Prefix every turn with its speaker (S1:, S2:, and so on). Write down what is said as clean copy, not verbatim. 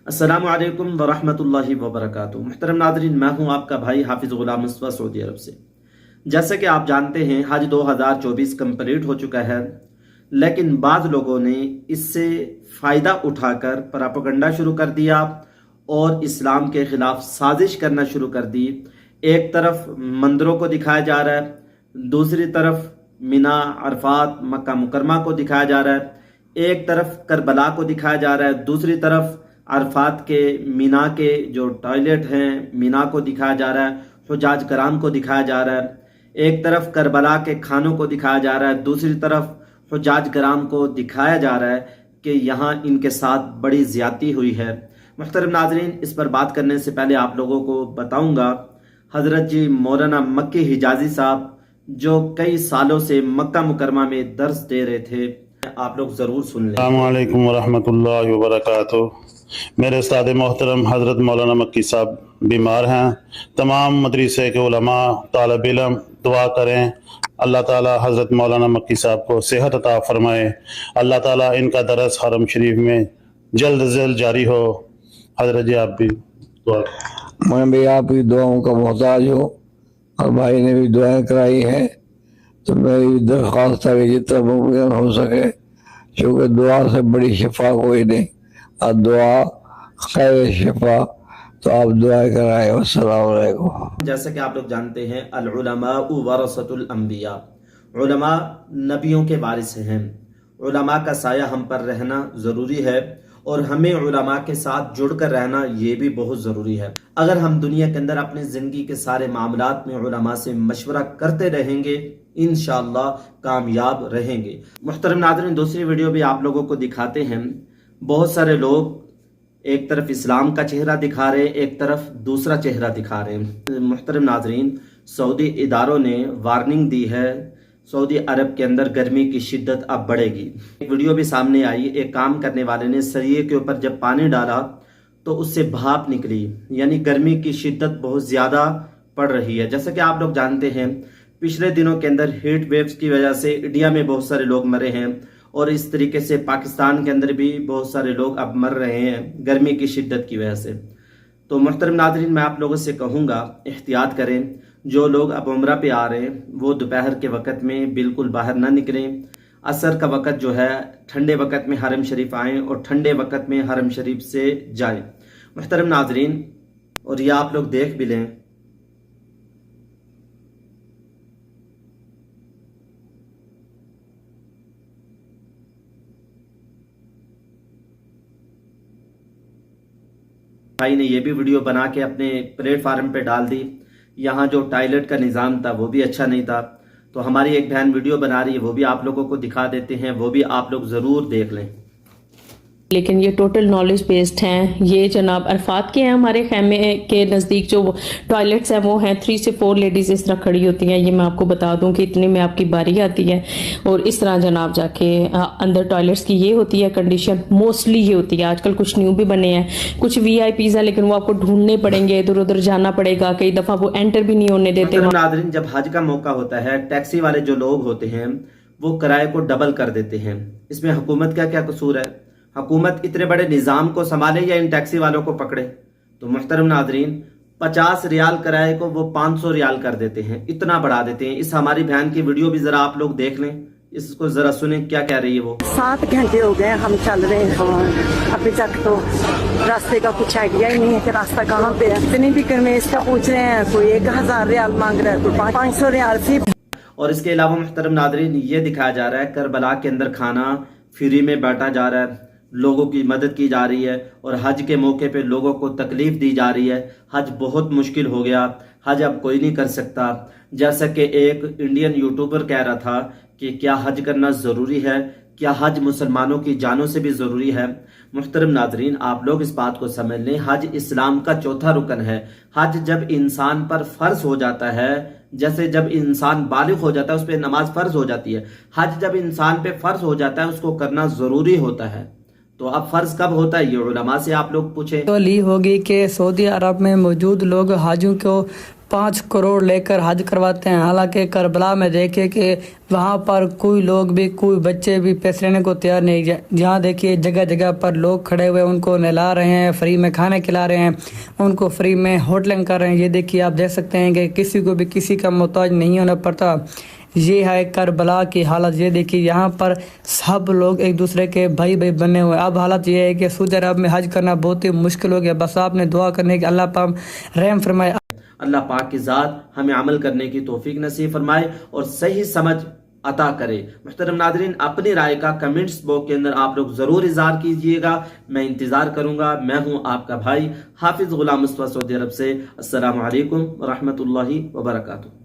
S1: अस्सलामु अलैकुम वरहमतुल्लाहि वबरकातुहू। मुहतरम नाज़रीन, मैं हूं आपका भाई हाफिज़ गुलाम मुस्तफ़ा सऊदी अरब से। जैसे कि आप जानते हैं हज 2024 कंप्लीट हो चुका है, लेकिन बाज़ लोगों ने इससे फ़ायदा उठाकर प्रोपेगेंडा शुरू कर दिया और इस्लाम के ख़िलाफ़ साजिश करना शुरू कर दी। एक तरफ मंदिरों को दिखाया जा रहा है, दूसरी तरफ मिना, अरफात, मक्का मुकरमा को दिखाया जा रहा है, एक तरफ करबला को दिखाया जा रहा है, दूसरी तरफ अरफात के मीना के जो टॉयलेट हैं मीना को दिखाया जा रहा है, हुजाज कराम को दिखाया जा रहा है। एक तरफ करबला के खानों को दिखाया जा रहा है, दूसरी तरफ हुजाज कराम को दिखाया जा रहा है कि यहाँ इनके साथ बड़ी ज़्यादती हुई है। मुहतरम नाज़रीन, इस पर बात करने से पहले आप लोगों को बताऊंगा हज़रत जी मौलाना मक्की हिजाजी साहब जो कई सालों से मक्का मुकरमा में दर्स दे रहे थे, आप लोग ज़रूर सुन लें।
S2: अस्सलामु अलैकुम वरहमतुल्लाहि वबरकातुहू। मेरे उस्ताद मोहतरम हज़रत मौलाना मक्की साहब बीमार हैं। तमाम मदरसे के उलमा, तालिब इल्म दुआ करें अल्लाह ताला हज़रत मौलाना मक्की साहब को सेहत अता फरमाए। अल्लाह ताला इनका दरस हरम शरीफ में जल्द से जल्द जारी हो। हज़रत जी आप भी दुआ।
S3: मैं भी आपकी दुआओं का मोहताज हूँ और भाई ने भी दुआएं कराई हैं, तो मेरी दरख्वास्त है कि जितना मुमकिन हो सके, क्योंकि दुआ से बड़ी शिफा कोई नहीं और दुआ खैर शिफा, तो आप दुआएं कराएं। अस्सलाम वालेकुम।
S1: जैसा कि आप लोग जानते हैं अल उलमाउ वरसतुल अंबिया, उलमा नबियों के वारिस हैं। उलमा का साया हम पर रहना ज़रूरी है और हमें उलमा के साथ जुड़कर रहना ये भी बहुत ज़रूरी है। अगर हम दुनिया के अंदर अपनी ज़िंदगी के सारे मामलात में उलमा से मशवरा करते रहेंगे, इंशाअल्लाह कामयाब रहेंगे। मुहतरम नाज़रीन, दूसरी वीडियो भी आप लोगों को दिखाते हैं। बहुत सारे लोग एक तरफ इस्लाम का चेहरा दिखा रहे हैं, एक तरफ दूसरा चेहरा दिखा रहे हैं। मुहतरम नाज़रीन, सऊदी इदारों ने वार्निंग दी है, सऊदी अरब के अंदर गर्मी की शिद्दत अब बढ़ेगी। एक वीडियो भी सामने आई, एक काम करने वाले ने सरिये के ऊपर जब पानी डाला तो उससे भाप निकली, यानी गर्मी की शिद्दत बहुत ज़्यादा पड़ रही है। जैसा कि आप लोग जानते हैं पिछले दिनों के अंदर हीट वेव्स की वजह से इंडिया में बहुत सारे लोग मरे हैं और इस तरीके से पाकिस्तान के अंदर भी बहुत सारे लोग अब मर रहे हैं गर्मी की शिद्दत की वजह से। तो मुहतरम नाज़रीन, मैं आप लोगों से कहूँगा एहतियात करें। जो लोग अब उम्रा पे आ रहे हैं वो दोपहर के वक़्त में बिल्कुल बाहर ना निकलें। असर का वक़्त जो है ठंडे वक़्त में हरम शरीफ आएँ और ठंडे वक़्त में हरम शरीफ से जाएँ। मुहतरम नाज़रीन, और ये आप लोग देख भी लें, भाई ने ये भी वीडियो बना के अपने प्लेटफार्म पे डाल दी। यहाँ जो टॉयलेट का निज़ाम था वो भी अच्छा नहीं था। तो हमारी एक बहन वीडियो बना रही है, वो भी आप लोगों को दिखा देते हैं, वो भी आप लोग ज़रूर देख लें।
S4: लेकिन ये टोटल नॉलेज बेस्ड हैं। ये जनाब अरफात के हैं, हमारे खेमे के नज़दीक जो टॉयलेट्स हैं वो हैं 3 से 4 लेडीज़ इस तरह खड़ी होती हैं। ये मैं आपको बता दूं कि इतने में आपकी बारी आती है और इस तरह जनाब जाके अंदर टॉयलेट्स की ये होती है कंडीशन, मोस्टली ये होती है। आजकल कुछ न्यू भी बने हैं, कुछ VIPs हैं, लेकिन वो आपको ढूंढने पड़ेंगे, इधर उधर जाना पड़ेगा, कई दफ़ा वो एंटर भी नहीं होने देते।
S1: नाज़रीन, जब हज का मौका होता है टैक्सी वाले जो लोग होते हैं वो किराए को डबल कर देते हैं। इसमें हुकूमत का क्या कसूर है? हुकूमत इतने बड़े निज़ाम को संभाले या इन टैक्सी वालों को पकड़े? तो मुहतरम नाज़रीन, 50 रियाल किराए को वो 500 रियाल कर देते हैं, इतना बढ़ा देते हैं। इस हमारी बहन की वीडियो भी ज़रा आप लोग देख लें, इसको ज़रा सुने क्या कह रही है वो।
S5: 7 घंटे हो गए हम चल रहे हैं, अभी तक तो रास्ते का कुछ आइडिया ही नहीं है कि रास्ता कहाँ पे है। इतनी फिक्र में इसका पूछ रहे हैं, कोई 1000 रियाल मांग रहा है, कोई 500 रियाल फी।
S1: और इसके अलावा मुहतरम नाज़रीन, ये दिखाया जा रहा है करबला के अंदर खाना फ्री में बांटा जा रहा है, लोगों की मदद की जा रही है और हज के मौके पे लोगों को तकलीफ दी जा रही है। हज बहुत मुश्किल हो गया, हज अब कोई नहीं कर सकता। जैसा कि एक इंडियन यूट्यूबर कह रहा था कि क्या हज करना ज़रूरी है, क्या हज मुसलमानों की जानों से भी ज़रूरी है? मुहतरम नाज़रीन, आप लोग इस बात को समझ लें, हज इस्लाम का चौथा रुकन है। हज जब इंसान पर फ़र्ज हो जाता है, जैसे जब इंसान बालिग हो जाता है उस पर नमाज फ़र्ज हो जाती है, हज जब इंसान पे फ़र्ज हो जाता है उसको करना ज़रूरी होता है। तो अब फर्ज कब होता है ये उलमा से आप लोग पूछे।
S6: तो ली होगी कि सऊदी अरब में मौजूद लोग हाजियों को 5 करोड़ लेकर हज करवाते हैं। हालांकि करबला में देखे कि वहाँ पर कोई लोग भी, कोई बच्चे भी पैसे लेने को तैयार नहीं। जहाँ देखिए जगह जगह पर लोग खड़े हुए उनको नहला रहे हैं, फ्री में खाने खिला रहे हैं, उनको फ्री में होटलिंग कर रहे हैं। ये देखिए आप देख सकते हैं कि किसी को भी किसी का मोहताज नहीं होना पड़ता। ये है करबला की हालत। ये देखिए यहाँ पर सब लोग एक दूसरे के भाई भाई बने हुए। अब हालत ये है कि सऊदी अरब में हज करना बहुत ही मुश्किल हो गया। बस आपने दुआ करने की अल्लाह पाक रहम फरमाए।
S1: अल्लाह पाक की ज़ात हमें अमल करने की तौफीक नसीब फरमाए और सही समझ अता करे। मुहतरम नादरीन, अपनी राय का कमेंट्स बॉक्स के अंदर आप लोग ज़रूर इज़हार कीजिएगा। मैं इंतज़ार करूँगा। मैं हूँ आपका भाई हाफिज़ गुलाम मुस्तफ़ा, सऊदी अरब से। अस्सलामु अलैकुम व रहमतुल्लाहि व बरकातुहू।